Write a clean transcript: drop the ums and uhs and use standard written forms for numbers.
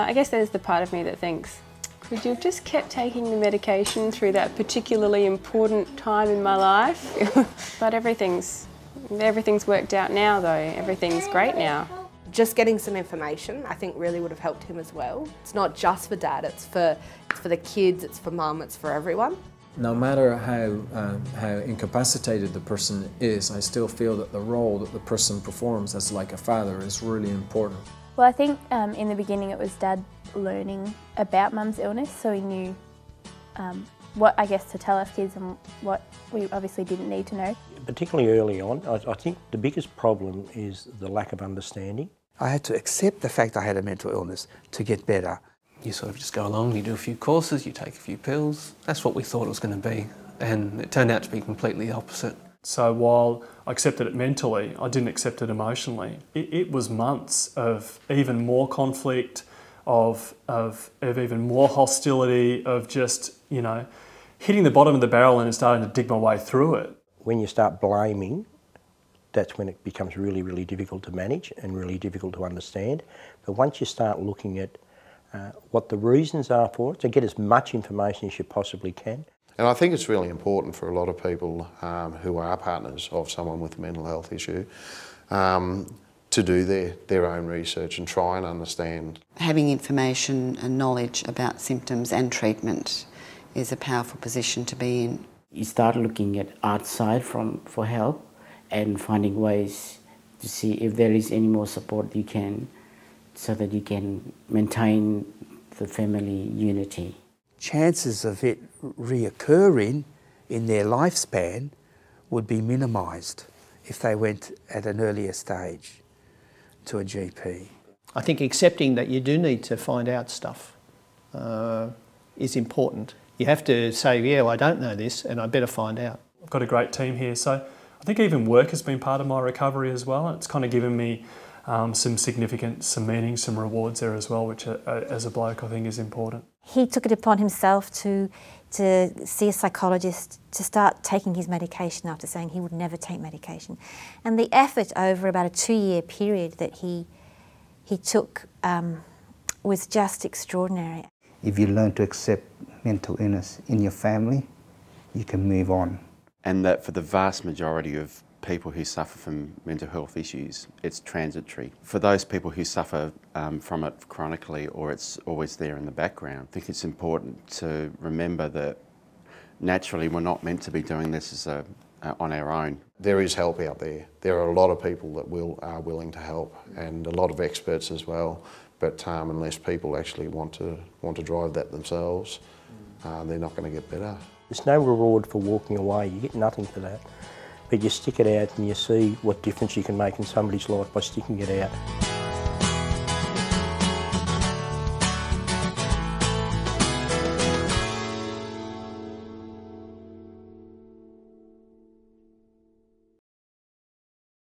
I guess there's the part of me that thinks, could you have just kept taking the medication through that particularly important time in my life? But everything's worked out now though, everything's great now. Just getting some information, I think, really would have helped him as well. It's not just for Dad, it's for the kids, it's for Mum, it's for everyone. No matter how incapacitated the person is, I still feel that the role that the person performs as like a father is really important. Well, I think in the beginning it was Dad learning about Mum's illness, so he knew what, I guess, to tell us kids and what we obviously didn't need to know. Particularly early on, I think the biggest problem is the lack of understanding. I had to accept the fact I had a mental illness to get better. You sort of just go along, you do a few courses, you take a few pills. That's what we thought it was going to be, and it turned out to be completely the opposite. So while I accepted it mentally, I didn't accept it emotionally. It was months of even more conflict, of even more hostility, of just, you know, hitting the bottom of the barrel and starting to dig my way through it. When you start blaming, that's when it becomes really, really difficult to manage and really difficult to understand. But once you start looking at what the reasons are for it, to get as much information as you possibly can. And I think it's really important for a lot of people who are partners of someone with a mental health issue to do their own research and try and understand. Having information and knowledge about symptoms and treatment is a powerful position to be in. You start looking at outside for help and finding ways to see if there is any more support you can, so that you can maintain the family unity. Chances of it reoccurring in their lifespan would be minimised if they went at an earlier stage to a GP. I think accepting that you do need to find out stuff is important. You have to say, yeah, well, I don't know this and I better find out. I've got a great team here, so I think even work has been part of my recovery as well. It's kind of given me some significance, some meaning, some rewards there as well, which as a bloke I think is important. He took it upon himself to see a psychologist, to start taking his medication after saying he would never take medication. And the effort over about a 2-year period that he took was just extraordinary. If you learn to accept mental illness in your family, you can move on. And that for the vast majority of people who suffer from mental health issues, it's transitory. For those people who suffer from it chronically, or it's always there in the background, I think it's important to remember that naturally we're not meant to be doing this on our own. There is help out there. There are a lot of people that are willing to help, and a lot of experts as well. But unless people actually want to drive that themselves, they're not going to get better. There's no reward for walking away. You get nothing for that. But you stick it out and you see what difference you can make in somebody's life by sticking it out.